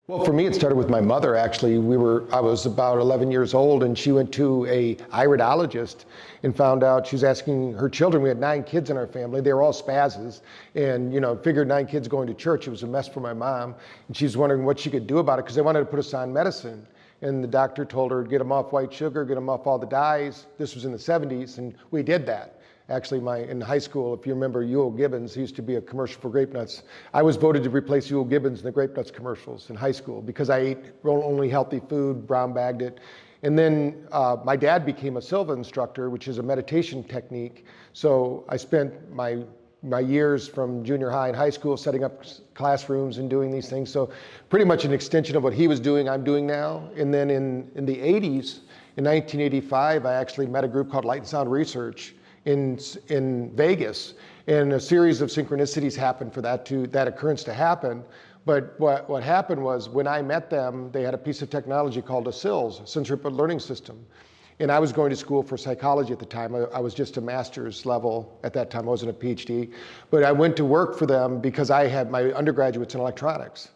Well, for me, it started with my mother, actually. I was about 11 years old, and she went to a iridologist and found out she was asking her children. We had 9 kids in our family. They were all spazzes, and figured 9 kids going to church. It was a mess for my mom, and she was wondering what she could do about it because they wanted to put us on medicine. And the doctor told her, get them off white sugar, get them off all the dyes. This was in the 70s, and we did that. Actually, in high school, if you remember Ewell Gibbons, he used to be a commercial for grape nuts. I was voted to replace Ewell Gibbons in the grape nuts commercials in high school because I ate only healthy food, brown bagged it. And then my dad became a Silva instructor, which is a meditation technique. So I spent my years from junior high and high school setting up classrooms and doing these things. So pretty much an extension of what he was doing, I'm doing now. And then in the 80s, in 1985, I actually met a group called Light and Sound Research in Vegas, and a series of synchronicities happened for that occurrence to happen. But what happened was when I met them, they had a piece of technology called a SILS, Sensory Input Learning System. And I was going to school for psychology at the time. I was just a master's level at that time. I wasn't a PhD. But I went to work for them because I had my undergraduates in electronics.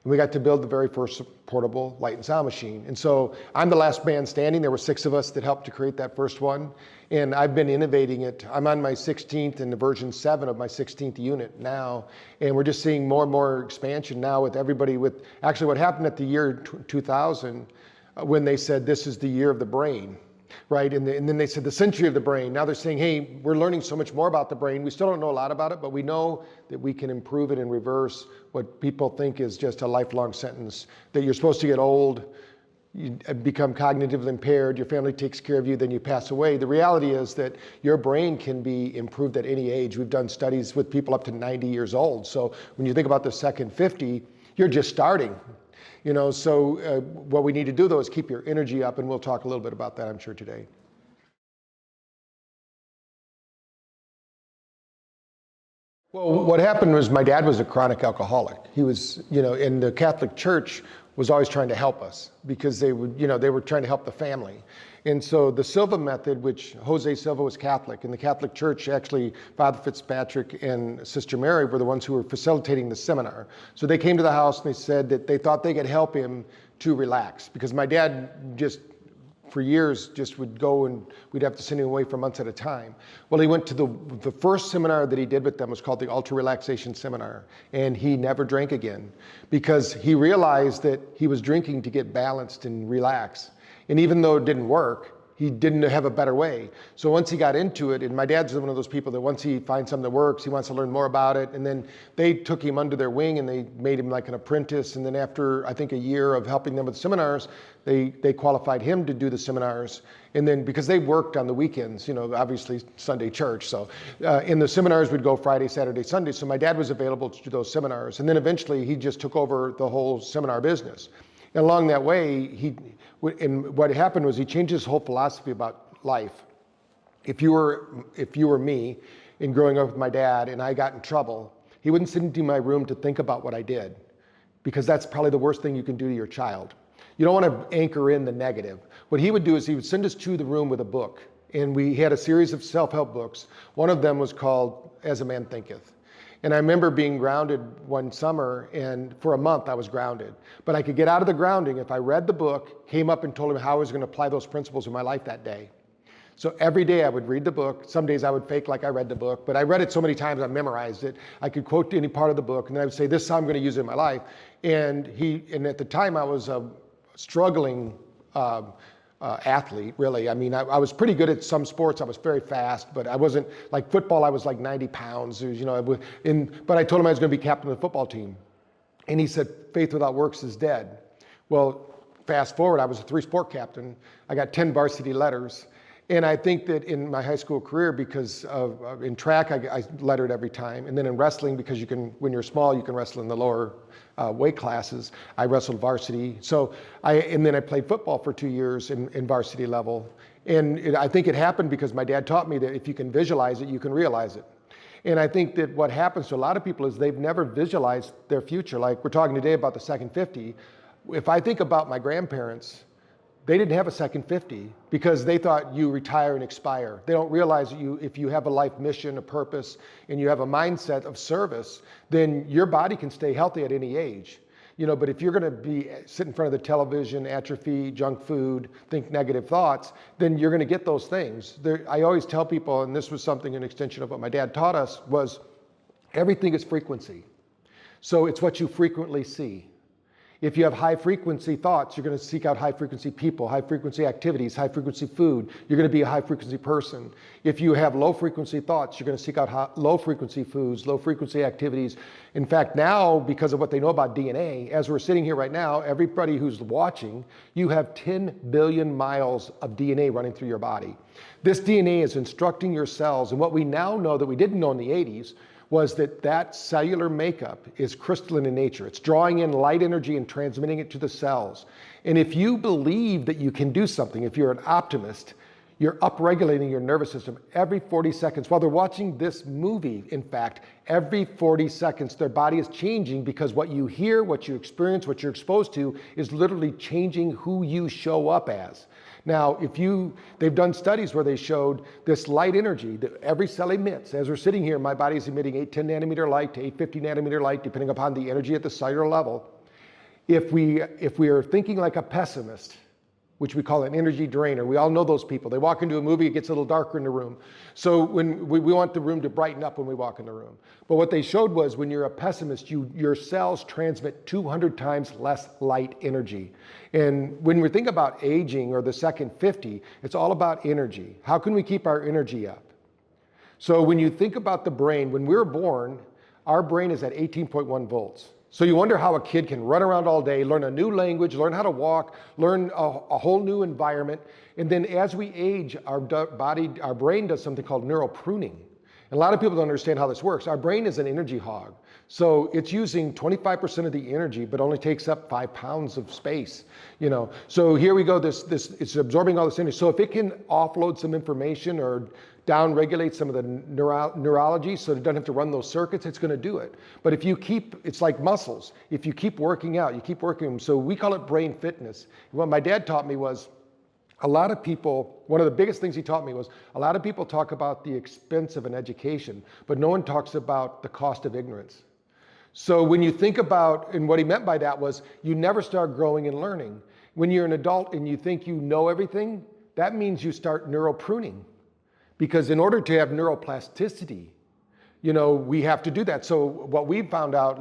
And we got to build the very first portable light and sound machine. And so I'm the last man standing. There were 6 of us that helped to create that first one. And I've been innovating it. I'm on my 16th and the version 7 of my 16th unit now. And we're just seeing more and more expansion now with everybody actually what happened at the year 2000 when they said this is the year of the brain. Right, and then they said the century of the brain. Now they're saying, hey, we're learning so much more about the brain. We still don't know a lot about it, but we know that we can improve it and reverse what people think is just a lifelong sentence, that you're supposed to get old, you become cognitively impaired, your family takes care of you, then you pass away. The reality is that your brain can be improved at any age. We've done studies with people up to 90 years old. So when you think about the second 50, you're just starting. So what we need to do, though, is keep your energy up, and we'll talk a little bit about that, I'm sure, today. Well, what happened was my dad was a chronic alcoholic. He was, in the Catholic Church was always trying to help us because they were trying to help the family. And so the Silva method, which Jose Silva was Catholic, and the Catholic Church, actually, Father Fitzpatrick and Sister Mary were the ones who were facilitating the seminar. So they came to the house and they said that they thought they could help him to relax because my dad just, for years, just would go and we'd have to send him away for months at a time. Well, he went to the first seminar that he did with them was called the Ultra Relaxation Seminar, and he never drank again because he realized that he was drinking to get balanced and relax. And even though it didn't work, he didn't have a better way. So once he got into it, and my dad's one of those people that once he finds something that works, he wants to learn more about it. And then they took him under their wing and they made him like an apprentice. And then after, I think, a year of helping them with seminars, they qualified him to do the seminars. And then because they worked on the weekends, obviously Sunday church. So in the seminars would go Friday, Saturday, Sunday. So my dad was available to do those seminars. And then eventually he just took over the whole seminar business. And along that way, what happened was he changed his whole philosophy about life. If you were me in growing up with my dad and I got in trouble, he wouldn't send into my room to think about what I did because that's probably the worst thing you can do to your child. You don't want to anchor in the negative. What he would do is he would send us to the room with a book. And he had a series of self-help books. One of them was called As a Man Thinketh. And I remember being grounded one summer, and for a month I was grounded. But I could get out of the grounding if I read the book, came up and told him how I was going to apply those principles in my life that day. So every day I would read the book. Some days I would fake like I read the book, but I read it so many times I memorized it. I could quote any part of the book, and then I would say, this is how I'm going to use it in my life. And at the time I was a struggling athlete, really. I mean, I was pretty good at some sports. I was very fast, but I wasn't like football. I was like 90 pounds. But I told him I was going to be captain of the football team. And he said, faith without works is dead. Well, fast forward, I was a 3-sport captain. I got 10 varsity letters. And I think that in my high school career, because in track, I lettered every time. And then in wrestling, because when you're small, you can wrestle in the lower weight classes. I wrestled varsity. And then I played football for 2 years in varsity level. And I think it happened because my dad taught me that if you can visualize it, you can realize it. And I think that what happens to a lot of people is they've never visualized their future. Like we're talking today about the second 50. If I think about my grandparents, they didn't have a second 50 because they thought you retire and expire. They don't realize that if you have a life mission, a purpose, and you have a mindset of service, then your body can stay healthy at any age. But if you're going to be sit in front of the television, atrophy, junk food, think negative thoughts, then you're going to get those things. I always tell people, and this was something, an extension of what my dad taught us, was everything is frequency. So it's what you frequently see. If you have high frequency thoughts, you're going to seek out high frequency people, high frequency activities, high frequency food. You're going to be a high frequency person. If you have low frequency thoughts, you're going to seek out low frequency foods, low frequency activities. In fact, now, because of what they know about DNA, as we're sitting here right now, everybody who's watching, you have 10 billion miles of DNA running through your body. This DNA is instructing your cells, and what we now know that we didn't know in the 80s was that cellular makeup is crystalline in nature. It's drawing in light energy and transmitting it to the cells. And if you believe that you can do something, if you're an optimist, you're upregulating your nervous system every 40 seconds. While they're watching this movie, in fact, every 40 seconds, their body is changing because what you hear, what you experience, what you're exposed to is literally changing who you show up as. Now, they've done studies where they showed this light energy that every cell emits. As we're sitting here, my body is emitting 810 nanometer light to 850 nanometer light, depending upon the energy at the cellular level. If we are thinking like a pessimist, which we call an energy drainer. We all know those people. They walk into a movie, it gets a little darker in the room. So when we want the room to brighten up when we walk in the room. But what they showed was when you're a pessimist, your cells transmit 200 times less light energy. And when we think about aging or the second 50, it's all about energy. How can we keep our energy up? So when you think about the brain, when we're born, our brain is at 18.1 volts. So you wonder how a kid can run around all day, learn a new language, learn how to walk, learn a whole new environment. And then as we age, our brain does something called neuropruning. And a lot of people don't understand how this works. Our brain is an energy hog. So it's using 25% of the energy, but only takes up 5 pounds of space. So here we go, it's absorbing all this energy. So if it can offload some information or down-regulate some of the neurology so it doesn't have to run those circuits, it's going to do it. But if you it's like muscles. If you keep working out, you keep working them. So we call it brain fitness. What my dad taught me was, a lot of people, one of the biggest things he taught me was, a lot of people talk about the expense of an education, but no one talks about the cost of ignorance. So when you think about, and what he meant by that was, you never start growing and learning. When you're an adult and you think you know everything, that means you start neuropruning. Because in order to have neuroplasticity, we have to do that. So what we found out,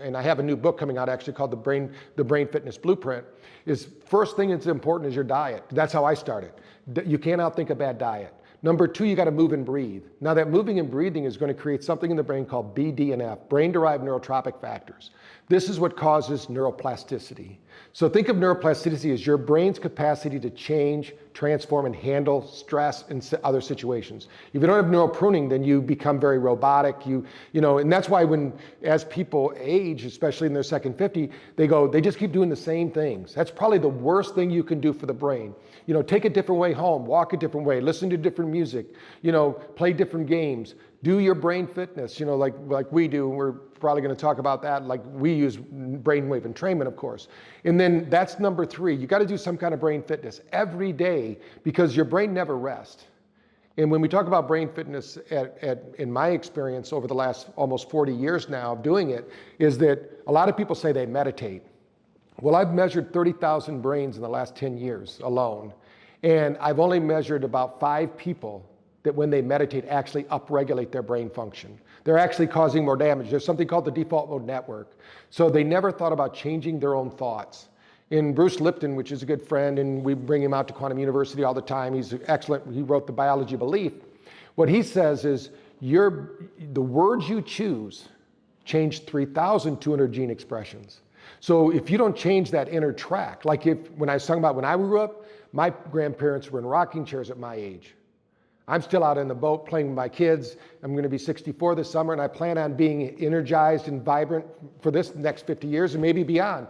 and I have a new book coming out actually called The Brain Fitness Blueprint, is first thing that's important is your diet. That's how I started. You can't outthink a bad diet. Number 2, you got to move and breathe. Now that moving and breathing is going to create something in the brain called BDNF, brain-derived neurotropic factors. This is what causes neuroplasticity. So think of neuroplasticity as your brain's capacity to change, transform, and handle stress in other situations. If you don't have neuropruning, then you become very robotic. And that's why as people age, especially in their second 50, they just keep doing the same things. That's probably the worst thing you can do for the brain. Take a different way home, walk a different way, listen to different music, play different games, do your brain fitness, like we do. We're probably going to talk about that. Like we use brainwave entrainment, of course. And then that's number 3. You got to do some kind of brain fitness every day because your brain never rests. And when we talk about brain fitness, in my experience over the last almost 40 years now of doing it, is that a lot of people say they meditate. Well, I've measured 30,000 brains in the last 10 years alone. And I've only measured about 5 people that when they meditate actually upregulate their brain function. They're actually causing more damage. There's something called the default mode network. So they never thought about changing their own thoughts. In Bruce Lipton, which is a good friend, and we bring him out to Quantum University all the time, he's excellent, he wrote The Biology of Belief. What he says is, the words you choose change 3,200 gene expressions. So if you don't change that inner track, like when I was talking about when I grew up, my grandparents were in rocking chairs at my age. I'm still out in the boat playing with my kids. I'm going to be 64 this summer, and I plan on being energized and vibrant for this next 50 years and maybe beyond.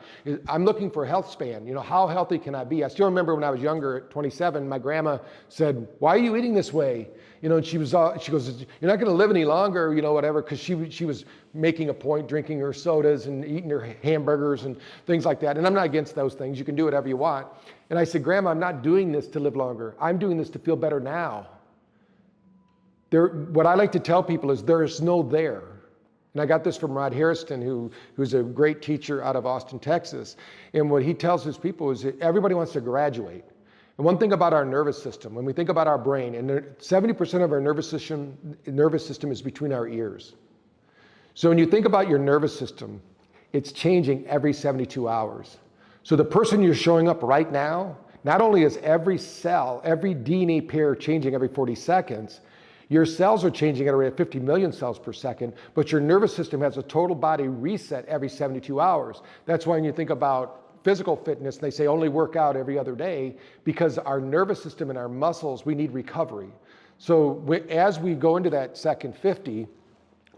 I'm looking for a health span. How healthy can I be? I still remember when I was younger, at 27, my grandma said, "Why are you eating this way?" And she goes, "You're not going to live any longer," whatever, because she was making a point, drinking her sodas and eating her hamburgers and things like that. And I'm not against those things. You can do whatever you want. And I said, "Grandma, I'm not doing this to live longer. I'm doing this to feel better now." What I like to tell people is there is no there. And I got this from Rod Harrison, who's a great teacher out of Austin, Texas. And what he tells his people is that everybody wants to graduate. And one thing about our nervous system, when we think about our brain, and 70% of our nervous system is between our ears. So when you think about your nervous system, it's changing every 72 hours. So the person you're showing up right now, not only is every cell, every DNA pair changing every 40 seconds, your cells are changing at a rate of 50 million cells per second, but your nervous system has a total body reset every 72 hours. That's why when you think about physical fitness, they say only work out every other day, because our nervous system and our muscles, we need recovery. So as we go into that second 50,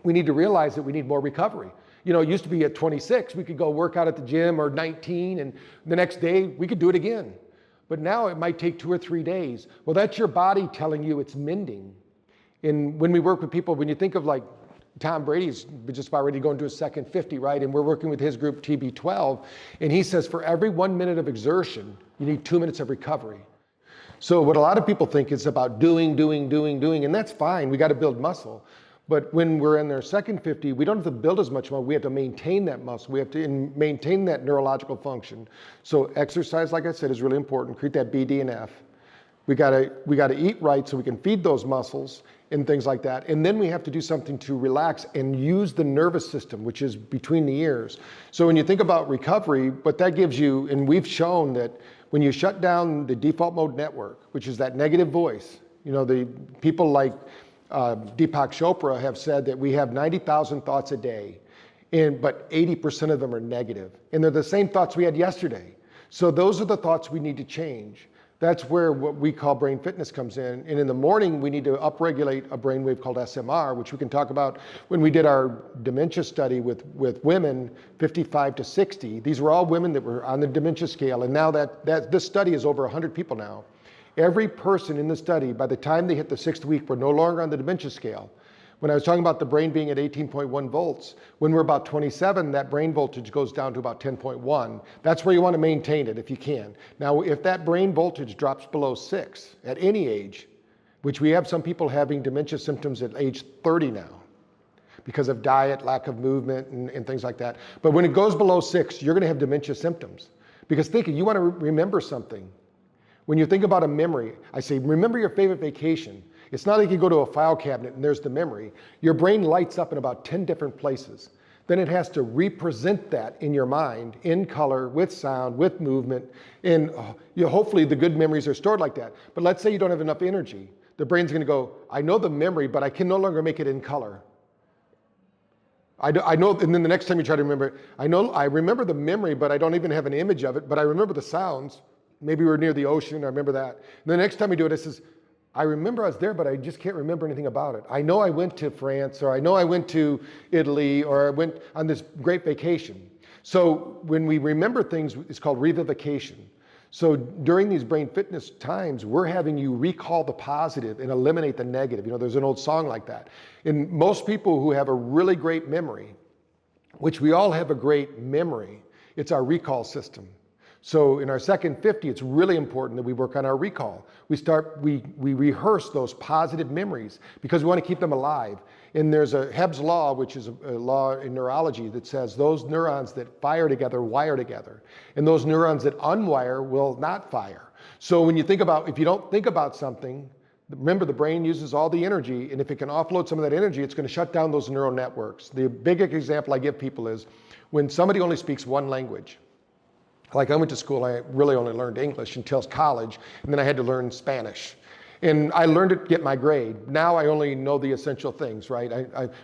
we need to realize that we need more recovery. You know, it used to be at 26, we could go work out at the gym, or 19, and the next day we could do it again. But now it might take 2 or 3 days. Well, that's your body telling you it's mending. And when we work with people, when you think of like Tom Brady's just about ready to go into his second 50, right? And we're working with his group TB12, and he says for every 1 minute of exertion, you need 2 minutes of recovery. So what a lot of people think is about doing, and that's fine. We got to build muscle. But when we're in their second 50, we don't have to build as much muscle. We have to maintain that muscle. We have to maintain that neurological function. So exercise, like I said, is really important. Create that BD and F. We gotta eat right so we can feed those muscles and things like that. And then we have to do something to relax and use the nervous system, which is between the ears. So when you think about recovery, what that gives you, and we've shown that when you shut down the default mode network, which is that negative voice, you know, the people like Deepak Chopra have said that we have 90,000 thoughts a day, but 80% of them are negative. And they're the same thoughts we had yesterday. So those are the thoughts we need to change. That's where what we call brain fitness comes in. And in the morning, we need to upregulate a brainwave called SMR, which we can talk about when we did our dementia study with women 55 to 60. These were all women that were on the dementia scale. And now this study is over 100 people now. Every person in the study, by the time they hit the 6th week, were no longer on the dementia scale. When I was talking about the brain being at 18.1 volts, when we're about 27, that brain voltage goes down to about 10.1. That's where you want to maintain it if you can. Now, if that brain voltage drops below 6 at any age, which we have some people having dementia symptoms at age 30 now, because of diet, lack of movement, and things like that. But when it goes below 6, you're going to have dementia symptoms. Because think, you want to remember something. When you think about a memory, I say, remember your favorite vacation. It's not like you go to a file cabinet and there's the memory. Your brain lights up in about 10 different places. Then it has to represent that in your mind, in color, with sound, with movement. And hopefully the good memories are stored like that. But let's say you don't have enough energy. The brain's going to go, I know the memory, but I can no longer make it in color. I know, and then the next time you try to remember it, I remember the memory, but I don't even have an image of it, but I remember the sounds. Maybe we're near the ocean, I remember that. And the next time you do it, it says, I remember I was there, but I just can't remember anything about it. I know I went to France, or I know I went to Italy, or I went on this great vacation. So when we remember things, it's called revivification. So during these brain fitness times, we're having you recall the positive and eliminate the negative. You know, there's an old song like that. And most people who have a really great memory, which we all have a great memory, it's our recall system. So in our second 50, it's really important that we work on our recall. We rehearse those positive memories because we want to keep them alive. And there's a Hebb's law, which is a law in neurology that says those neurons that fire together wire together. And those neurons that unwire will not fire. So when you think about, if you don't think about something, remember the brain uses all the energy, and if it can offload some of that energy, it's going to shut down those neural networks. The big example I give people is when somebody only speaks one language. Like I went to school, I really only learned English until college, and then I had to learn Spanish. And I learned it to get my grade. Now I only know the essential things, right?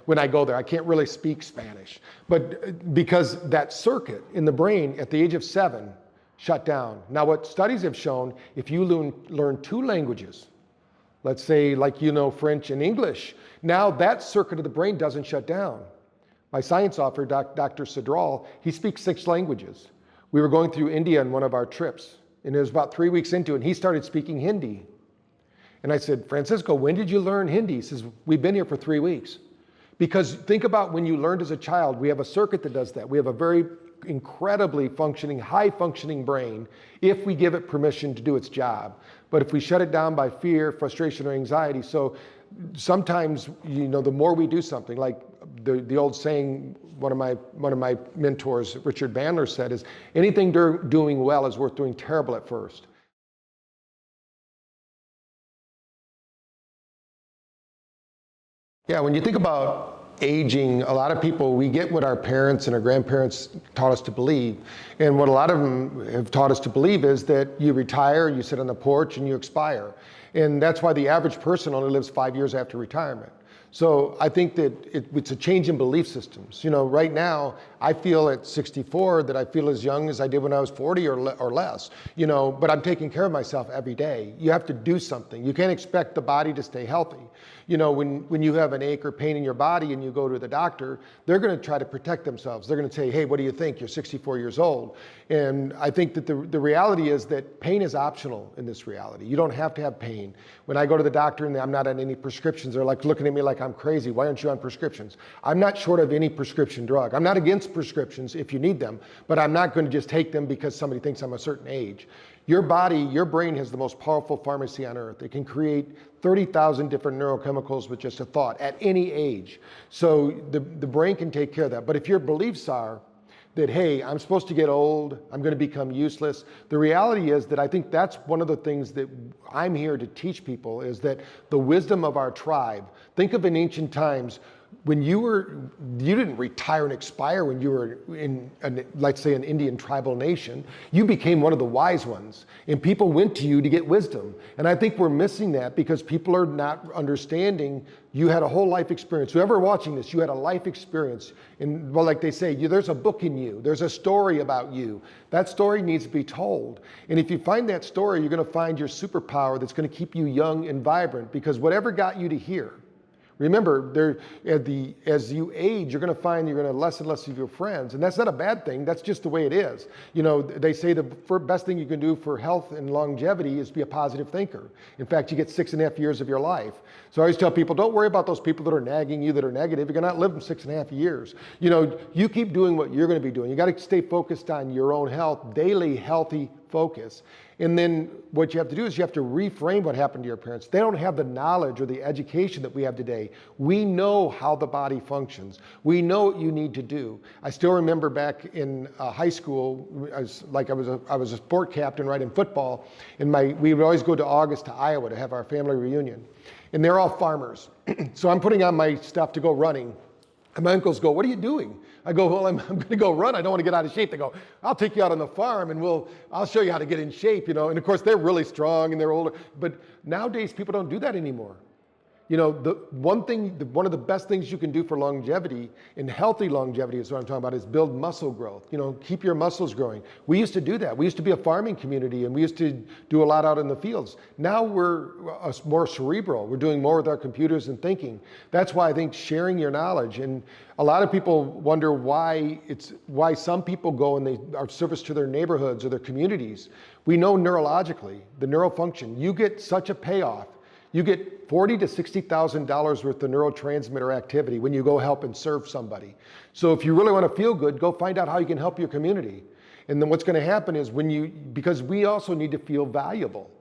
When I go there, I can't really speak Spanish. But because that circuit in the brain at the age of 7 shut down. Now what studies have shown, if you learn 2 languages, let's say like you know French and English, now that circuit of the brain doesn't shut down. My science officer, Dr. Sadral, he speaks 6 languages. We were going through India on one of our trips, and it was about 3 weeks into it, and he started speaking Hindi. And I said, Francisco, when did you learn Hindi? He says, we've been here for 3 weeks. Because think about when you learned as a child, we have a circuit that does that. We have a very incredibly functioning, high functioning brain if we give it permission to do its job. But if we shut it down by fear, frustration, or anxiety, so sometimes, the more we do something, like the old saying, one of my mentors, Richard Bandler, said is, anything doing well is worth doing terrible at first. Yeah, when you think about aging, a lot of people, we get what our parents and our grandparents taught us to believe. And what a lot of them have taught us to believe is that you retire, you sit on the porch, and you expire. And that's why the average person only lives 5 years after retirement. So I think that it's a change in belief systems. Right now, I feel at 64 that I feel as young as I did when I was 40 or less, but I'm taking care of myself every day. You have to do something. You can't expect the body to stay healthy. When you have an ache or pain in your body and you go to the doctor, they're going to try to protect themselves. They're going to say, hey, what do you think? You're 64 years old. And I think that the reality is that pain is optional in this reality. You don't have to have pain. When I go to the doctor and I'm not on any prescriptions, they're like looking at me like I'm crazy. Why aren't you on prescriptions? I'm not short of any prescription drug. I'm not against prescriptions if you need them, but I'm not going to just take them because somebody thinks I'm a certain age. Your body, your brain has the most powerful pharmacy on earth. It can create 30,000 different neurochemicals with just a thought at any age. So the brain can take care of that. But if your beliefs are that, hey, I'm supposed to get old, I'm going to become useless, the reality is that I think that's one of the things that I'm here to teach people, is that the wisdom of our tribe. Think of in ancient times, when you didn't retire and expire when you were in, let's say, an Indian tribal nation. You became one of the wise ones, and people went to you to get wisdom. And I think we're missing that because people are not understanding you had a whole life experience. Whoever watching this, you had a life experience. And well, like they say, there's a book in you. There's a story about you. That story needs to be told. And if you find that story, you're going to find your superpower that's going to keep you young and vibrant, because whatever got you to here. Remember, as you age, you're going to find you're going to have less and less of your friends. And that's not a bad thing. That's just the way it is. They say the best thing you can do for health and longevity is be a positive thinker. In fact, you get 6.5 years of your life. So I always tell people, don't worry about those people that are nagging you, that are negative. You're going to not live them 6.5 years. You keep doing what you're going to be doing. You got to stay focused on your own health, daily healthy focus. And then what you have to do is you have to reframe what happened to your parents. They don't have the knowledge or the education that we have today. We know how the body functions. We know what you need to do. I still remember back in high school, I was a sport captain, right, in football, and we would always go to August to Iowa to have our family reunion. And they're all farmers. So I'm putting on my stuff to go running. And my uncles go, what are you doing? I go, well, I'm going to go run. I don't want to get out of shape. They go, I'll take you out on the farm and I'll show you how to get in shape, And of course, they're really strong and they're older. But nowadays, people don't do that anymore. One of the best things you can do for longevity, and healthy longevity is what I'm talking about, is build muscle growth. Keep your muscles growing. We used to do that. We used to be a farming community, and we used to do a lot out in the fields. Now we're more cerebral. We're doing more with our computers and thinking. That's why I think sharing your knowledge, and a lot of people wonder why some people go and they are service to their neighborhoods or their communities. We know neurologically, the neural function, you get such a payoff. You get $40,000 to $60,000 worth of neurotransmitter activity when you go help and serve somebody. So if you really want to feel good, go find out how you can help your community. And then what's going to happen is because we also need to feel valuable.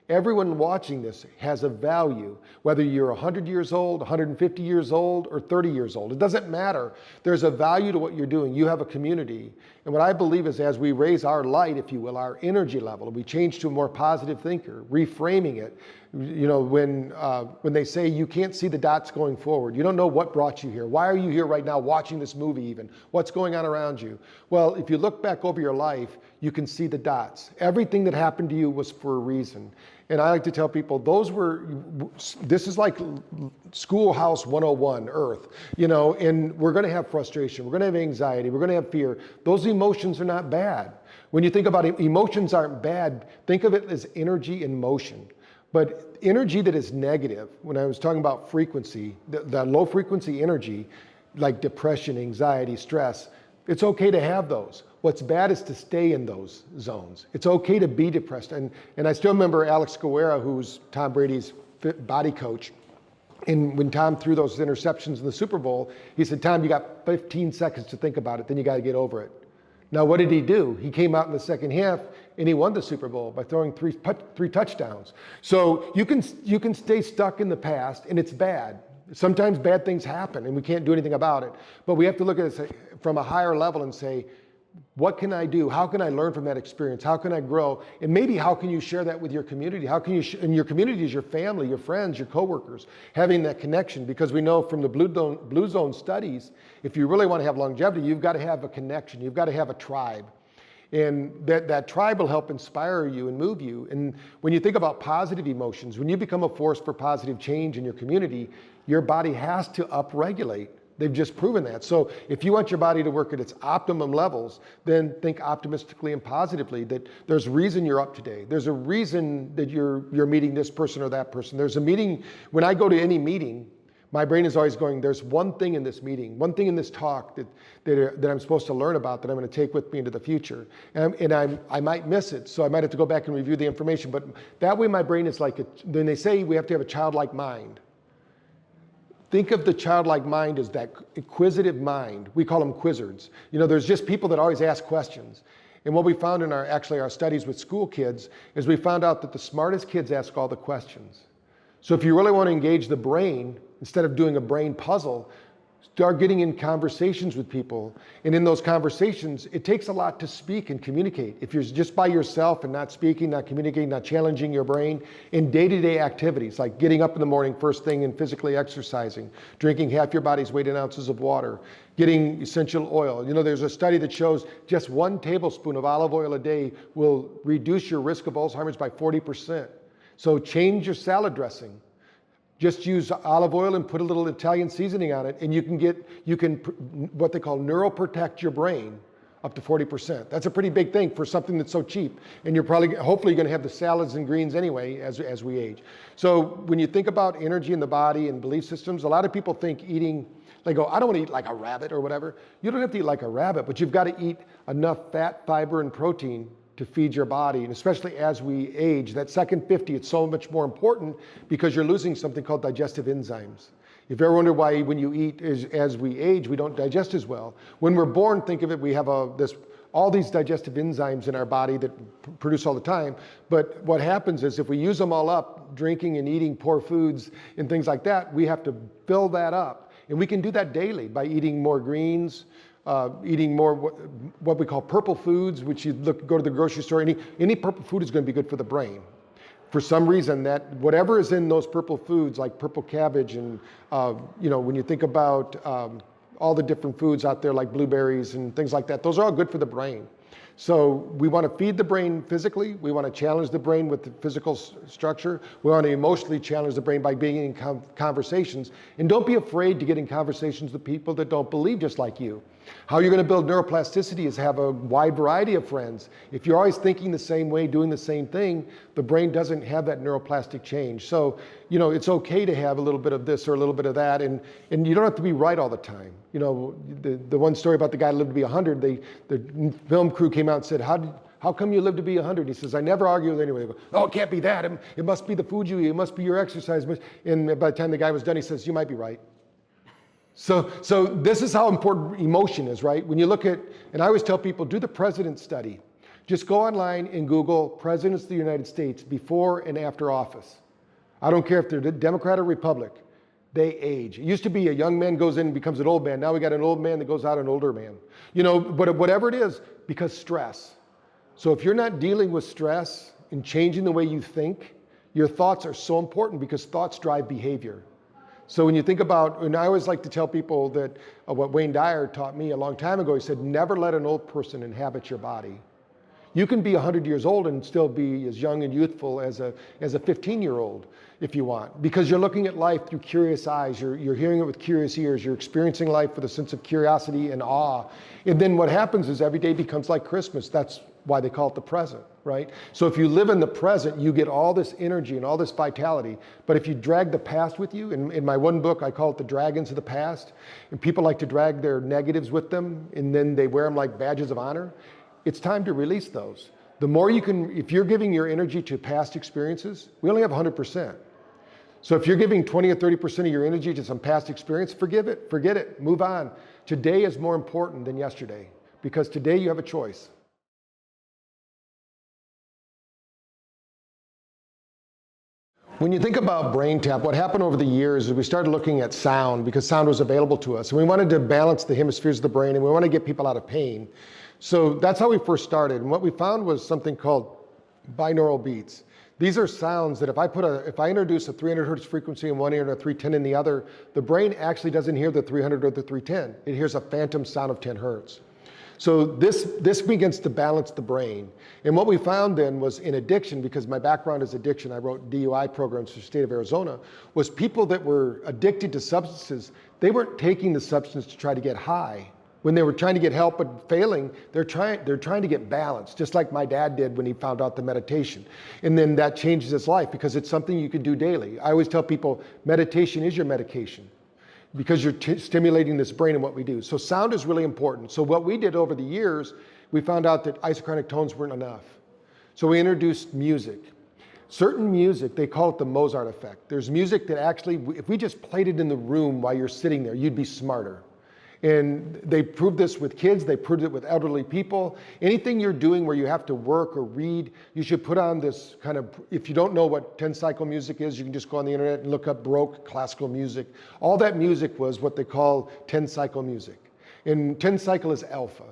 Everyone watching this has a value, whether you're 100 years old, 150 years old, or 30 years old. It doesn't matter. There's a value to what you're doing. You have a community. And what I believe is, as we raise our light, if you will, our energy level, we change to a more positive thinker, reframing it. When they say you can't see the dots going forward, you don't know what brought you here. Why are you here right now watching this movie even? What's going on around you? Well, if you look back over your life, you can see the dots. Everything that happened to you was for a reason. And I like to tell people, this is like Schoolhouse 101, Earth, and we're going to have frustration. We're going to have anxiety. We're going to have fear. Those emotions are not bad. When you think about it, emotions aren't bad. Think of it as energy in motion. But energy that is negative, when I was talking about frequency, that low frequency energy, like depression, anxiety, stress, it's okay to have those. What's bad is to stay in those zones. It's okay to be depressed. And I still remember Alex Guerra, who's Tom Brady's body coach. And when Tom threw those interceptions in the Super Bowl, he said, Tom, you got 15 seconds to think about it, then you got to get over it. Now, what did he do? He came out in the second half and he won the Super Bowl by throwing three touchdowns. So you can stay stuck in the past, and it's bad. Sometimes bad things happen and we can't do anything about it. But we have to look at it from a higher level and say, what can I do? How can I learn from that experience? How can I grow? And maybe how can you share that with your community? How can you, and your community is your family, your friends, your coworkers, having that connection, because we know from the Blue Zone studies, if you really want to have longevity, you've got to have a connection. You've got to have a tribe. And that tribe will help inspire you and move you. And when you think about positive emotions, when you become a force for positive change in your community, your body has to upregulate. They've just proven that. So if you want your body to work at its optimum levels, then think optimistically and positively that there's a reason you're up today. There's a reason that you're meeting this person or that person. There's a meeting. When I go to any meeting, my brain is always going, there's one thing in this meeting, one thing in this talk that I'm supposed to learn about that I'm going to take with me into the future. And I might miss it, so I might have to go back and review the information. But that way my brain is like, when they say we have to have a childlike mind, think of the childlike mind as that inquisitive mind. We call them quizzards. You know, there's just people that always ask questions. And what we found in our studies with school kids is we found out that the smartest kids ask all the questions. So if you really want to engage the brain, instead of doing a brain puzzle, start getting in conversations with people. And in those conversations, it takes a lot to speak and communicate. If you're just by yourself and not speaking, not communicating, not challenging your brain in day-to-day activities, like getting up in the morning first thing and physically exercising, drinking half your body's weight in ounces of water, getting essential oil. You know, there's a study that shows just 1 tablespoon of olive oil a day will reduce your risk of Alzheimer's by 40%. So change your salad dressing. Just use olive oil and put a little Italian seasoning on it, and you can what they call neuroprotect your brain up to 40%. That's a pretty big thing for something that's so cheap. And you're hopefully going to have the salads and greens anyway as we age. So when you think about energy in the body and belief systems, a lot of people think eating, they go, I don't want to eat like a rabbit or whatever. You don't have to eat like a rabbit, but you've got to eat enough fat, fiber, and protein to feed your body, and especially as we age, that second 50, it's so much more important because you're losing something called digestive enzymes. If you ever wonder why when you eat, as we age, we don't digest as well. When we're born, think of it, we have all these digestive enzymes in our body that produce all the time, but what happens is if we use them all up, drinking and eating poor foods and things like that, we have to fill that up. And we can do that daily by eating more greens, eating more what we call purple foods, which you go to the grocery store, any purple food is going to be good for the brain. For some reason, that whatever is in those purple foods, like purple cabbage, and when you think about all the different foods out there like blueberries and things like that, those are all good for the brain. So we want to feed the brain physically. We want to challenge the brain with the physical structure. We want to emotionally challenge the brain by being in conversations. And don't be afraid to get in conversations with people that don't believe just like you. How you're going to build neuroplasticity is have a wide variety of friends. If you're always thinking the same way, doing the same thing, the brain doesn't have that neuroplastic change. So, it's okay to have a little bit of this or a little bit of that, and you don't have to be right all the time. The one story about the guy who lived to be 100, the film crew came out and said, how come you live to be 100? He says, I never argue with anyone. They go, oh, it can't be that. It must be the food you eat. It must be your exercise. And by the time the guy was done, he says, you might be right. So this is how important emotion is, right? When you look at, and I always tell people, do the president study. Just go online and Google presidents of the United States before and after office. I don't care if they're Democrat or Republic. They age. It used to be a young man goes in and becomes an old man. Now we got an old man that goes out an older man. But whatever it is, because stress. So if you're not dealing with stress and changing the way you think, your thoughts are so important because thoughts drive behavior. So when you think about, and I always like to tell people that what Wayne Dyer taught me a long time ago, he said, never let an old person inhabit your body. You can be 100 years old and still be as young and youthful as a 15-year-old if you want, because you're looking at life through curious eyes, you're hearing it with curious ears, you're experiencing life with a sense of curiosity and awe. And then what happens is every day becomes like Christmas. That's why they call it the present, right? So if you live in the present, you get all this energy and all this vitality. But if you drag the past with you, in my one book, I call it the dragons of the past, and people like to drag their negatives with them, and then they wear them like badges of honor. It's time to release those. The more you can, if you're giving your energy to past experiences, we only have 100%. So if you're giving 20 or 30% of your energy to some past experience, forget it, move on. Today is more important than yesterday. because today you have a choice. When you think about BrainTap, what happened over the years is we started looking at sound because sound was available to us. And we wanted to balance the hemispheres of the brain and we wanted to get people out of pain. So that's how we first started. And what we found was something called binaural beats. These are sounds that if I introduce a 300 hertz frequency in one ear and a 310 in the other, the brain actually doesn't hear the 300 or the 310. It hears a phantom sound of 10 hertz. So this begins to balance the brain. And what we found then was in addiction, because my background is addiction, I wrote DUI programs for the state of Arizona, was people that were addicted to substances, they weren't taking the substance to try to get high. When they were trying to get help but failing, they're trying to get balance, just like my dad did when he found out the meditation. And then that changes his life because it's something you can do daily. I always tell people, meditation is your medication, because you're stimulating this brain and what we do. So sound is really important. So what we did over the years, we found out that isochronic tones weren't enough. So we introduced music. Certain music, they call it the Mozart effect. There's music that actually, if we just played it in the room while you're sitting there, you'd be smarter. And they proved this with kids, they proved it with elderly people. Anything you're doing where you have to work or read, you should put on this kind of, if you don't know what 10 cycle music is, you can just go on the internet and look up Baroque classical music. All that music was what they call 10 cycle music. And 10 cycle is alpha.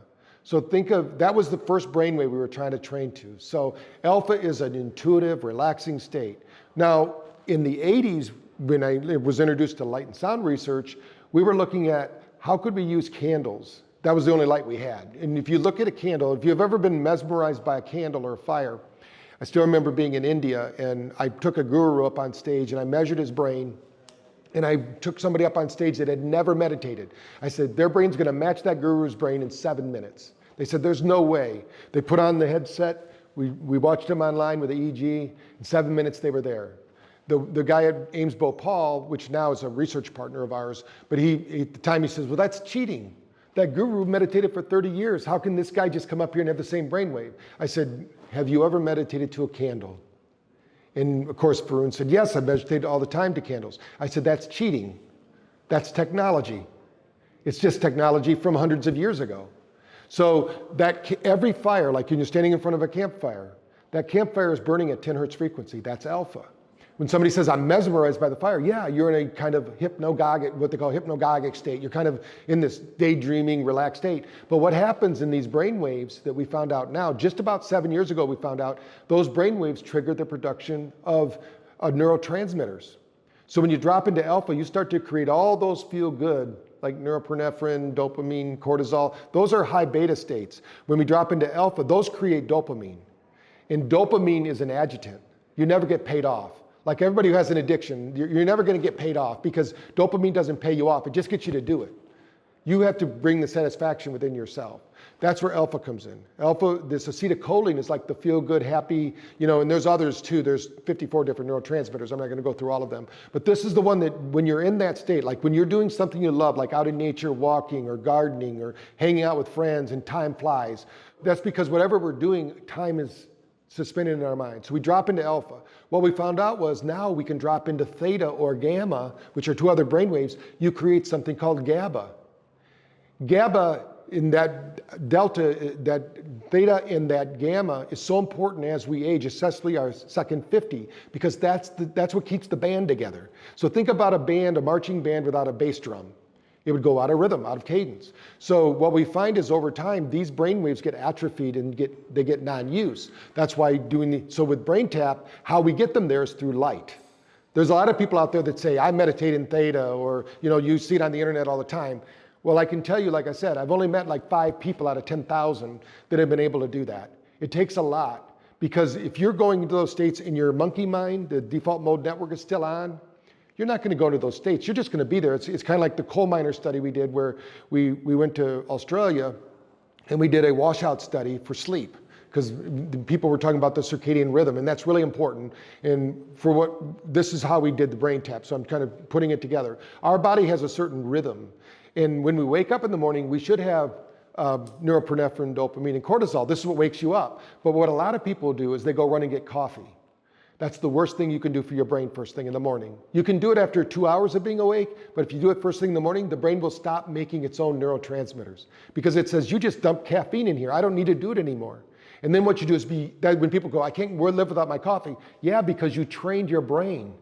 So think of, that was the first brainwave we were trying to train to. So alpha is an intuitive, relaxing state. Now, in the 80s, when I was introduced to light and sound research, we were looking at how could we use candles? That was the only light we had. And if you look at a candle, if you've ever been mesmerized by a candle or a fire, I still remember being in India and I took a guru up on stage and I measured his brain and I took somebody up on stage that had never meditated. I said, their brain's gonna match that guru's brain in 7 minutes. They said, there's no way. They put on the headset, we watched them online with the EEG, in 7 minutes they were there. The guy at Ames Bhopal, which now is a research partner of ours, but he at the time he says, well, that's cheating. That guru meditated for 30 years. How can this guy just come up here and have the same brainwave? I said, have you ever meditated to a candle? And of course, Varun said, yes, I meditate all the time to candles. I said, that's cheating. That's technology. It's just technology from hundreds of years ago. So that every fire, like when you're standing in front of a campfire, that campfire is burning at 10 hertz frequency. That's alpha. When somebody says, I'm mesmerized by the fire, yeah, you're in a kind of hypnagogic, what they call hypnagogic state. You're kind of in this daydreaming, relaxed state. But what happens in these brain waves that we found out now, just about 7 years ago, we found out those brain waves trigger the production of neurotransmitters. So when you drop into alpha, you start to create all those feel good, like norepinephrine, dopamine, cortisol. Those are high beta states. When we drop into alpha, those create dopamine. And dopamine is an adjutant. You never get paid off. Like everybody who has an addiction, you're never going to get paid off because dopamine doesn't pay you off. It just gets you to do it. You have to bring the satisfaction within yourself. That's where alpha comes in. Alpha, this acetylcholine is like the feel-good, happy, and there's others too. There's 54 different neurotransmitters. I'm not going to go through all of them. But this is the one that when you're in that state, like when you're doing something you love, like out in nature, walking or gardening or hanging out with friends and time flies, that's because whatever we're doing, time is suspended in our mind. So we drop into alpha. What we found out was now we can drop into theta or gamma, which are two other brain waves. You create something called GABA. GABA in that delta, that theta in that gamma is so important as we age, especially our second 50, because that's what keeps the band together. So think about a band, a marching band without a bass drum. It would go out of rhythm, out of cadence. So what we find is over time, these brain waves get atrophied and they get non-use. That's why so with BrainTap, how we get them there is through light. There's a lot of people out there that say, I meditate in theta, or you see it on the internet all the time. Well, I can tell you, like I said, I've only met like 5 people out of 10,000 that have been able to do that. It takes a lot, because if you're going into those states in your monkey mind, the default mode network is still on, you're not going to go to those states. You're just going to be there. It's kind of like the coal miner study we did where we went to Australia and we did a washout study for sleep, because people were talking about the circadian rhythm, and that's really important. And this is how we did the BrainTap, so I'm kind of putting it together. Our body has a certain rhythm, and when we wake up in the morning, we should have norepinephrine, dopamine, and cortisol. This is what wakes you up. But what a lot of people do is they go run and get coffee. That's the worst thing you can do for your brain first thing in the morning. You can do it after 2 hours of being awake, but if you do it first thing in the morning, the brain will stop making its own neurotransmitters because it says, you just dumped caffeine in here. I don't need to do it anymore. And then what you do is when people go, I can't live without my coffee. Yeah, because you trained your brain.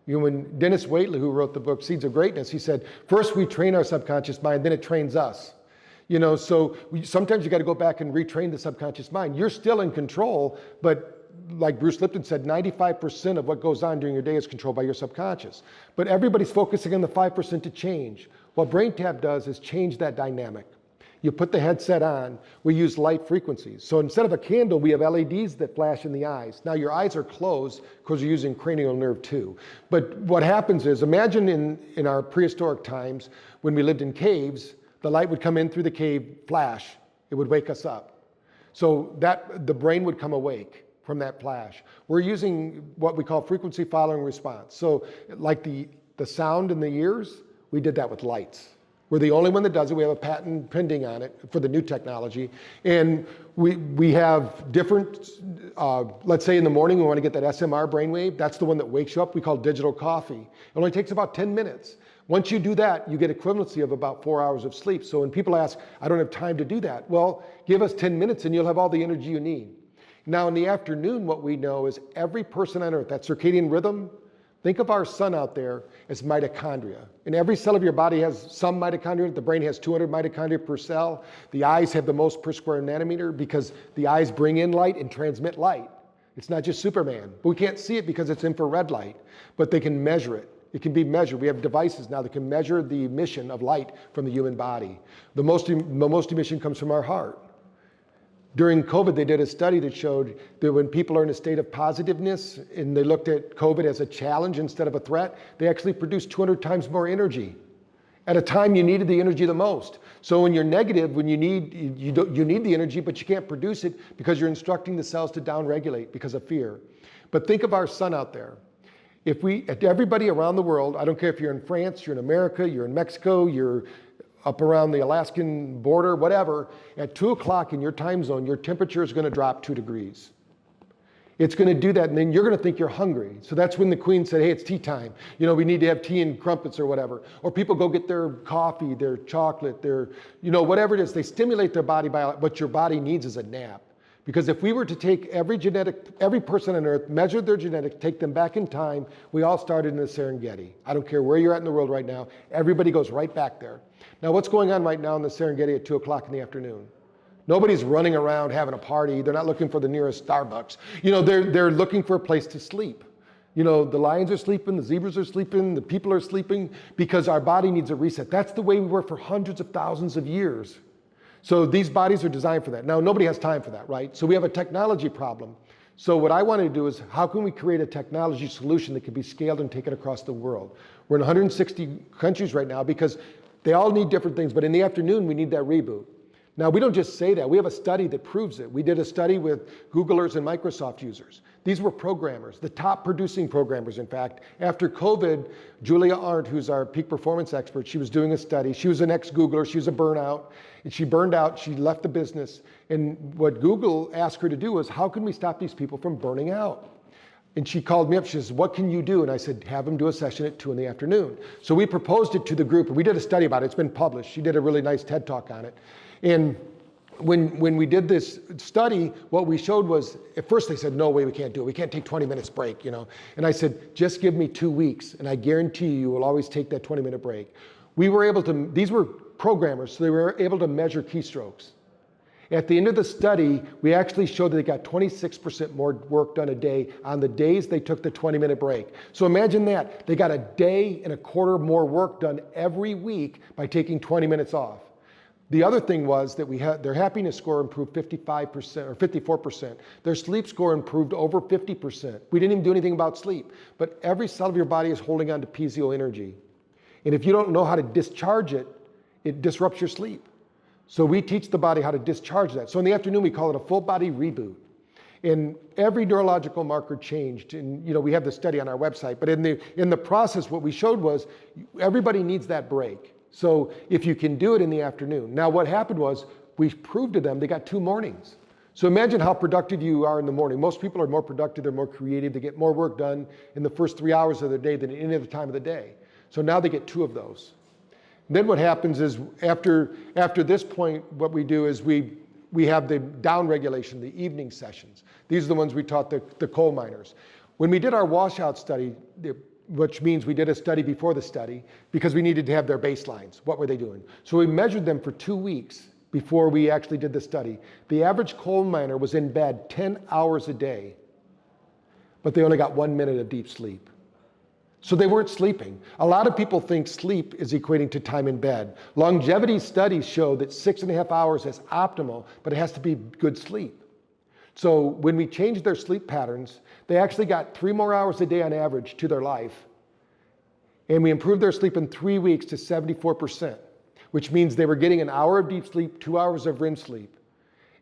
When Dennis Waitley, who wrote the book Seeds of Greatness, he said, first we train our subconscious mind, then it trains us. So sometimes you got to go back and retrain the subconscious mind. You're still in control, but like Bruce Lipton said, 95% of what goes on during your day is controlled by your subconscious. But everybody's focusing on the 5% to change. What BrainTap does is change that dynamic. You put the headset on, we use light frequencies. So instead of a candle, we have LEDs that flash in the eyes. Now your eyes are closed because you're using cranial nerve 2. But what happens is, imagine in our prehistoric times, when we lived in caves, the light would come in through the cave, flash, it would wake us up. So the brain would come awake from that flash. We're using what we call frequency following response. So like the sound in the ears, we did that with lights. We're the only one that does it. We have a patent pending on it for the new technology. And we have different, let's say in the morning we want to get that SMR brainwave. That's the one that wakes you up. We call digital coffee. It only takes about 10 minutes. Once you do that, you get equivalency of about 4 hours of sleep. So when people ask, I don't have time to do that. Well, give us 10 minutes and you'll have all the energy you need. Now in the afternoon, what we know is every person on earth, that circadian rhythm, think of our sun out there as mitochondria. And every cell of your body has some mitochondria. The brain has 200 mitochondria per cell. The eyes have the most per square nanometer because the eyes bring in light and transmit light. It's not just Superman. But we can't see it because it's infrared light, but they can measure it. It can be measured. We have devices now that can measure the emission of light from the human body. The most emission comes from our heart. During COVID, they did a study that showed that when people are in a state of positiveness and they looked at COVID as a challenge instead of a threat, they actually produced 200 times more energy at a time you needed the energy the most. So when you're negative, when you need the energy, but you can't produce it because you're instructing the cells to downregulate because of fear. But think of our sun out there. If everybody around the world, I don't care if you're in France, you're in America, you're in Mexico, you're up around the Alaskan border, whatever, at 2 o'clock in your time zone, your temperature is going to drop 2 degrees. It's going to do that, and then you're going to think you're hungry. So that's when the queen said, hey, it's tea time. We need to have tea and crumpets or whatever. Or people go get their coffee, their chocolate, their, whatever it is. They stimulate their body by what your body needs is a nap. Because if we were to take every person on earth, measure their genetics, take them back in time, we all started in the Serengeti. I don't care where you're at in the world right now, everybody goes right back there. Now what's going on right now in the Serengeti at 2 o'clock in the afternoon? Nobody's running around having a party. They're not looking for the nearest Starbucks. They're looking for a place to sleep. The lions are sleeping, the zebras are sleeping, the people are sleeping because our body needs a reset. That's the way we were for hundreds of thousands of years. So these bodies are designed for that. Now, nobody has time for that, right? So we have a technology problem. So what I wanted to do is, how can we create a technology solution that can be scaled and taken across the world? We're in 160 countries right now because they all need different things, but in the afternoon, we need that reboot. Now, we don't just say that. We have a study that proves it. We did a study with Googlers and Microsoft users. These were programmers, the top producing programmers, in fact. After COVID, Julia Arndt, who's our peak performance expert, she was doing a study. She was an ex-Googler. She was a burnout. And she burned out. She left the business. And what Google asked her to do was, how can we stop these people from burning out? And she called me up. She says, what can you do? And I said, have them do a session at 2 in the afternoon. So we proposed it to the group. And we did a study about it. It's been published. She did a really nice TED Talk on it. And when we did this study, what we showed was, at first they said, no way, we can't do it. We can't take 20 minutes break, And I said, just give me 2 weeks, and I guarantee you will always take that 20-minute break. We were able to, these were programmers, so they were able to measure keystrokes. At the end of the study, we actually showed that they got 26% more work done a day on the days they took the 20-minute break. So imagine that. They got a day and a quarter more work done every week by taking 20 minutes off. The other thing was that their happiness score improved 55% or 54%. Their sleep score improved over 50%. We didn't even do anything about sleep. But every cell of your body is holding on to piezo energy. And if you don't know how to discharge it, it disrupts your sleep. So we teach the body how to discharge that. So in the afternoon, we call it a full body reboot. And every neurological marker changed. And we have the study on our website. But in the process, what we showed was everybody needs that break. So if you can do it in the afternoon. Now what happened was we proved to them they got 2 mornings. So imagine how productive you are in the morning. Most people are more productive, they're more creative, they get more work done in the first 3 hours of their day than any other time of the day. So now they get 2 of those. Then what happens is after this point, what we do is we have the down regulation, the evening sessions. These are the ones we taught the coal miners. When we did our washout study, which means we did a study before the study, because we needed to have their baselines. What were they doing? So we measured them for 2 weeks before we actually did the study. The average coal miner was in bed 10 hours a day, but they only got 1 minute of deep sleep. So they weren't sleeping. A lot of people think sleep is equating to time in bed. Longevity studies show that 6.5 hours is optimal, but it has to be good sleep. So when we changed their sleep patterns, they actually got 3 more hours a day on average to their life. And we improved their sleep in 3 weeks to 74%, which means they were getting an hour of deep sleep, 2 hours of REM sleep.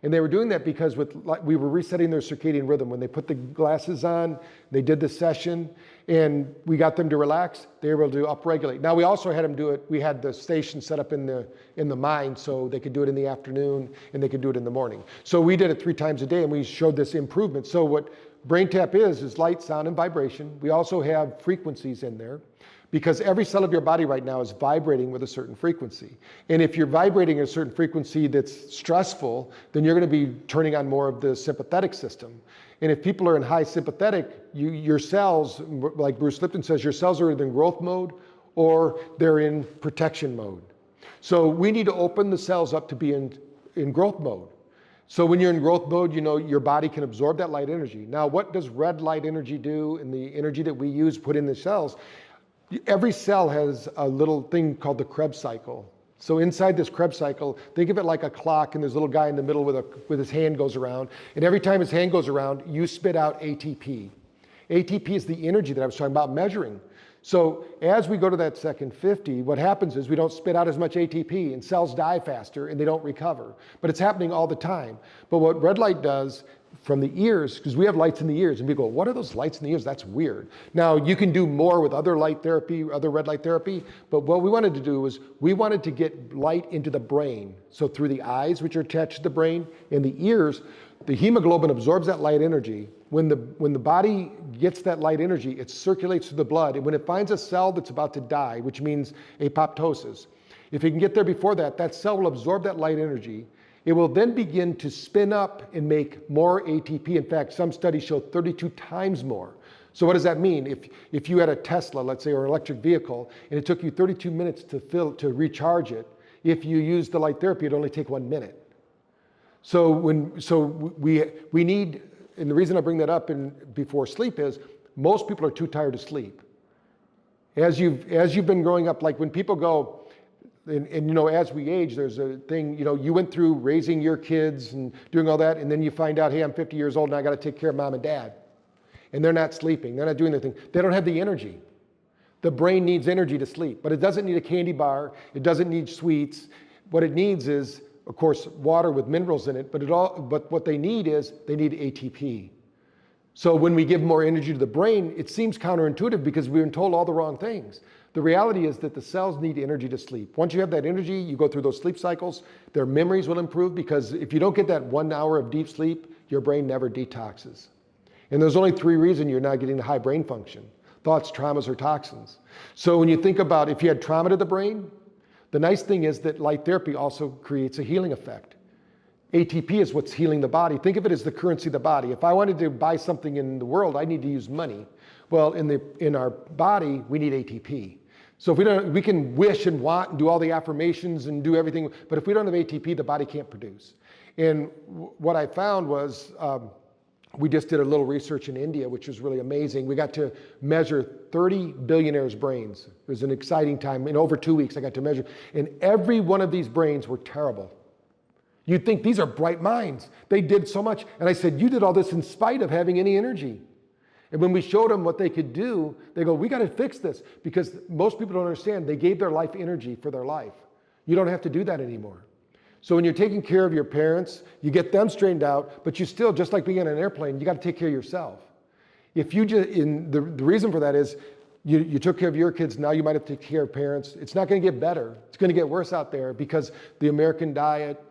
And they were doing that because we were resetting their circadian rhythm. When they put the glasses on, they did the session, and we got them to relax, they were able to upregulate. Now we also had them do it, we had the station set up in the mind so they could do it in the afternoon and they could do it in the morning. So we did it 3 times a day and we showed this improvement. So what BrainTap is light, sound, and vibration. We also have frequencies in there, because every cell of your body right now is vibrating with a certain frequency. And if you're vibrating at a certain frequency that's stressful, then you're going to be turning on more of the sympathetic system. And if people are in high sympathetic, your cells, like Bruce Lipton says, your cells are either in growth mode or they're in protection mode. So we need to open the cells up to be in growth mode. So when you're in growth mode, you know, your body can absorb that light energy. Now, what does red light energy do and the energy that we use put in the cells? Every cell has a little thing called the Krebs cycle. So inside this Krebs cycle, think of it like a clock, and there's a little guy in the middle with his hand goes around. And every time his hand goes around, you spit out ATP. ATP is the energy that I was talking about measuring. So as we go to that second 50, what happens is we don't spit out as much ATP, and cells die faster and they don't recover. But it's happening all the time. But what red light does from the ears, because we have lights in the ears, and we go, what are those lights in the ears? That's weird. Now, you can do more with other light therapy, other red light therapy, but what we wanted to do was we wanted to get light into the brain. So through the eyes, which are attached to the brain, and the ears, the hemoglobin absorbs that light energy. When the body gets that light energy, it circulates through the blood, and when it finds a cell that's about to die, which means apoptosis, if it can get there before that, that cell will absorb that light energy. It will then begin to spin up and make more ATP. In fact, some studies show 32 times more. So what does that mean? If you had a Tesla, let's say, or an electric vehicle, and it took you 32 minutes to recharge it, if you use the light therapy, it'd only take 1 minute. So we need, and the reason I bring that up before sleep is most people are too tired to sleep. As you've been growing up, like when people go, and you know, as we age, there's a thing, you know, you went through raising your kids and doing all that, and then you find out, hey, I'm 50 years old and I got to take care of mom and dad. And they're not sleeping, they're not doing their thing. They don't have the energy. The brain needs energy to sleep, but it doesn't need a candy bar, it doesn't need sweets. What it needs is, of course, water with minerals in it, but what they need is, they need ATP. So when we give more energy to the brain, it seems counterintuitive because we've been told all the wrong things. The reality is that the cells need energy to sleep. Once you have that energy, you go through those sleep cycles, their memories will improve, because if you don't get that 1 hour of deep sleep, your brain never detoxes. And there's only 3 reasons you're not getting the high brain function: thoughts, traumas, or toxins. So when you think about if you had trauma to the brain, the nice thing is that light therapy also creates a healing effect. ATP is what's healing the body. Think of it as the currency of the body. If I wanted to buy something in the world, I need to use money. Well, in our body, we need ATP. So if we can wish and want and do all the affirmations and do everything, but if we don't have ATP, the body can't produce. And what I found was, we just did a little research in India, which was really amazing. We got to measure 30 billionaires' brains. It was an exciting time. In over 2 weeks, I got to measure. And every one of these brains were terrible. You'd think these are bright minds. They did so much. And I said, you did all this in spite of having any energy. And when we showed them what they could do, they go, we got to fix this, because most people don't understand. They gave their life energy for their life. You don't have to do that anymore. So when you're taking care of your parents, you get them straightened out, but you still, just like being on an airplane, you got to take care of yourself. If you just, the reason for that is You took care of your kids, now you might have to take care of parents. It's not going to get better. It's going to get worse out there because the American diet,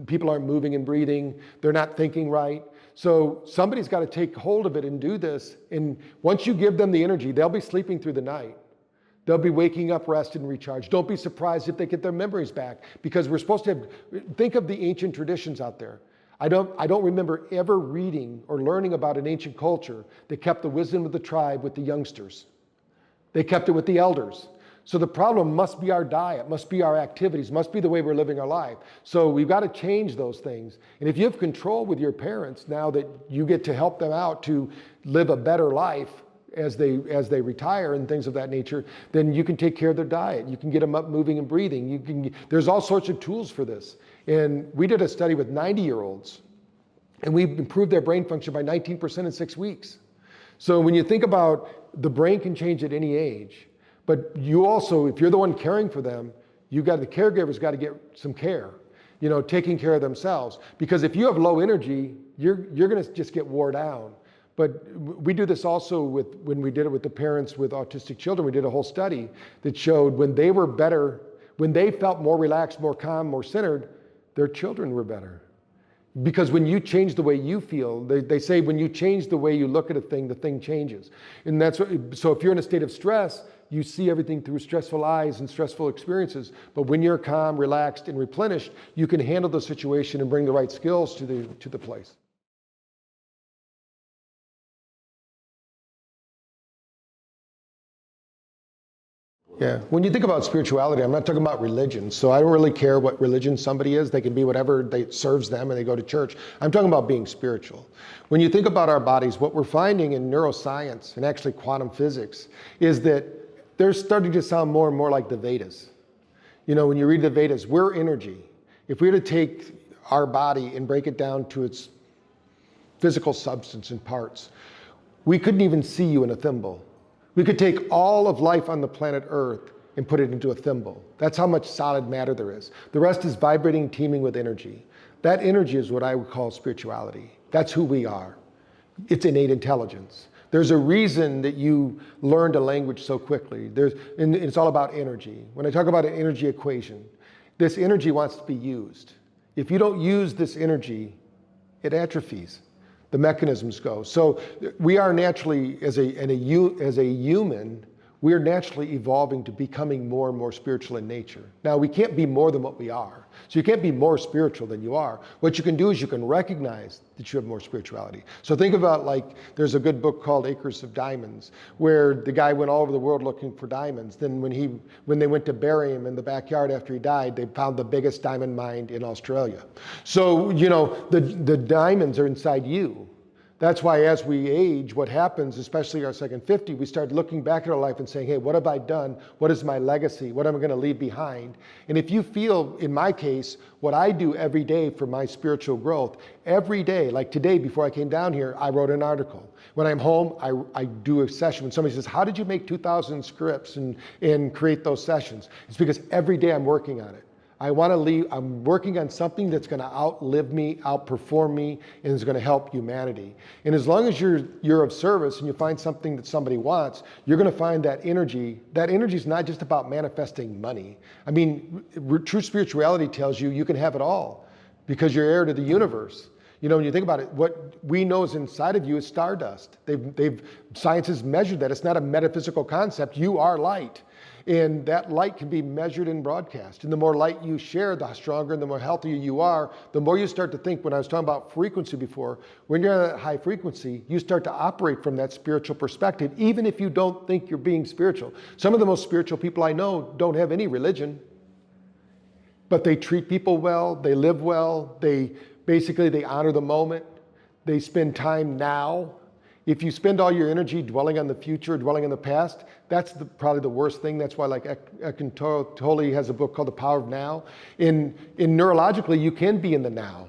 people aren't moving and breathing. They're not thinking right. So somebody's got to take hold of it and do this. And once you give them the energy, they'll be sleeping through the night. They'll be waking up rested and recharged. Don't be surprised if they get their memories back, because we're supposed to think of the ancient traditions out there. I don't remember ever reading or learning about an ancient culture that kept the wisdom of the tribe with the youngsters. They kept it with the elders. So the problem must be our diet, must be our activities, must be the way we're living our life. So we've got to change those things. And if you have control with your parents, now that you get to help them out to live a better life as they retire and things of that nature, then you can take care of their diet. You can get them up moving and breathing. There's all sorts of tools for this. And we did a study with 90-year-olds, and we've improved their brain function by 19% in 6 weeks. So when you think about the brain can change at any age, but you also, if you're the one caring for them, the caregiver's got to get some care, taking care of themselves. Because if you have low energy, you're going to just get wore down. But we do this also when we did it with the parents with autistic children. We did a whole study that showed when they were better, when they felt more relaxed, more calm, more centered, their children were better. Because when you change the way you feel, they say when you change the way you look at a thing, the thing changes. And so if you're in a state of stress, you see everything through stressful eyes and stressful experiences. But when you're calm, relaxed, and replenished, you can handle the situation and bring the right skills to the place. Yeah, when you think about spirituality, I'm not talking about religion. So I don't really care what religion somebody is. They can be whatever serves them and they go to church. I'm talking about being spiritual. When you think about our bodies, what we're finding in neuroscience and actually quantum physics is that they're starting to sound more and more like the Vedas. When you read the Vedas, we're energy. If we were to take our body and break it down to its physical substance and parts, we couldn't even see you in a thimble. We could take all of life on the planet Earth and put it into a thimble. That's how much solid matter there is. The rest is vibrating, teeming with energy. That energy is what I would call spirituality. That's who we are. It's innate intelligence. There's a reason that you learned a language so quickly. And it's all about energy. When I talk about an energy equation, this energy wants to be used. If you don't use this energy, it atrophies. The mechanisms go. So we are naturally, as a human, we're naturally evolving to becoming more and more spiritual in nature. Now, we can't be more than what we are. So you can't be more spiritual than you are. What you can do is you can recognize that you have more spirituality. So think about there's a good book called Acres of Diamonds, where the guy went all over the world looking for diamonds. Then when they went to bury him in the backyard after he died, they found the biggest diamond mine in Australia. So, the diamonds are inside you. That's why as we age, what happens, especially our second 50, we start looking back at our life and saying, hey, what have I done? What is my legacy? What am I going to leave behind? And if you feel, in my case, what I do every day for my spiritual growth, every day, like today before I came down here, I wrote an article. When I'm home, I do a session. When somebody says, how did you make 2,000 scripts and create those sessions? It's because every day I'm working on it. I'm working on something that's going to outlive me, outperform me, and is going to help humanity. And as long as you're of service and you find something that somebody wants, you're going to find that energy. That energy is not just about manifesting money. I mean, true spirituality tells you can have it all because you're heir to the universe. When you think about it, what we know is inside of you is stardust. Science has measured that. It's not a metaphysical concept. You are light. And that light can be measured and broadcast. And the more light you share, the stronger and the more healthier you are. The more you start to think, when I was talking about frequency before, when you're at that high frequency, you start to operate from that spiritual perspective, even if you don't think you're being spiritual. Some of the most spiritual people I know don't have any religion, but they treat people well, they live well, they honor the moment, they spend time now. If you spend all your energy dwelling on the future, dwelling on the past, that's probably the worst thing. That's why Eckhart Tolle has a book called The Power of Now. In neurologically, you can be in the now.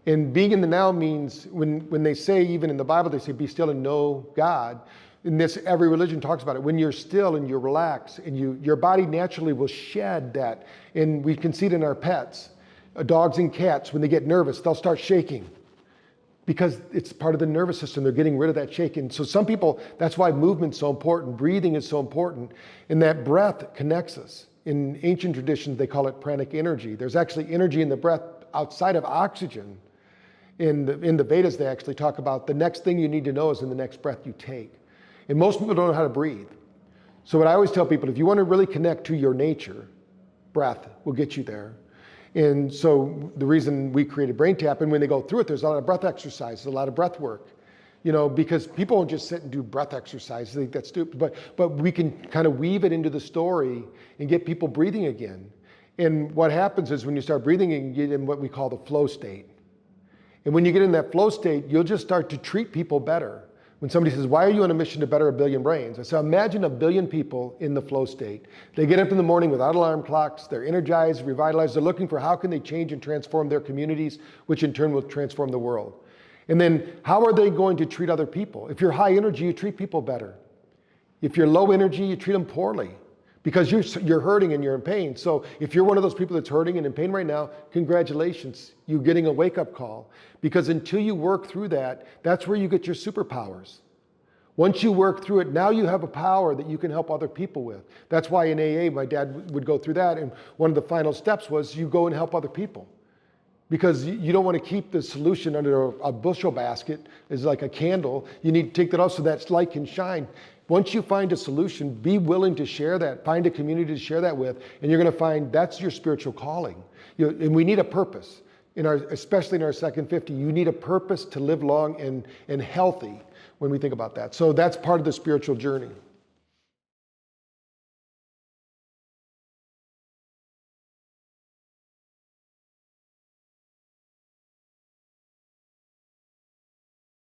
And being in the now means when they say, even in the Bible, they say, be still and know God. In this, every religion talks about it. When you're still and you're relaxed and your body naturally will shed that. And we can see it in our pets. Dogs and cats, when they get nervous, they'll start shaking. because it's part of the nervous system. They're getting rid of that shake. And so some people, that's why movement's so important, breathing is so important, and that breath connects us. In ancient traditions, they call it pranic energy. There's actually energy in the breath outside of oxygen. In the Vedas, they actually talk about the next thing you need to know is in the next breath you take. And most people don't know how to breathe. So what I always tell people, if you want to really connect to your nature, breath will get you there. And so the reason we created BrainTap, and when they go through it, there's a lot of breath exercises, a lot of breath work, because people don't just sit and do breath exercises. I think that's stupid, but we can kind of weave it into the story and get people breathing again. And what happens is when you start breathing, you get in what we call the flow state. And when you get in that flow state, you'll just start to treat people better. When somebody says, why are you on a mission to better 1 billion brains? I say, imagine 1 billion people in the flow state. They get up in the morning without alarm clocks, they're energized, revitalized, they're looking for how can they change and transform their communities, which in turn will transform the world. And then how are they going to treat other people? If you're high energy, you treat people better. If you're low energy, you treat them poorly because you're hurting and you're in pain. So if you're one of those people that's hurting and in pain right now, congratulations, you're getting a wake-up call. Because until you work through that, that's where you get your superpowers. Once you work through it, now you have a power that you can help other people with. That's why in AA, my dad would go through that, and one of the final steps was you go and help other people. Because you don't want to keep the solution under a bushel basket as like a candle. You need to take that off so that light can shine. Once you find a solution, be willing to share that. Find a community to share that with, and you're going to find that's your spiritual calling. And we need a purpose. Especially in our second 50, you need a purpose to live long and healthy when we think about that. So that's part of the spiritual journey.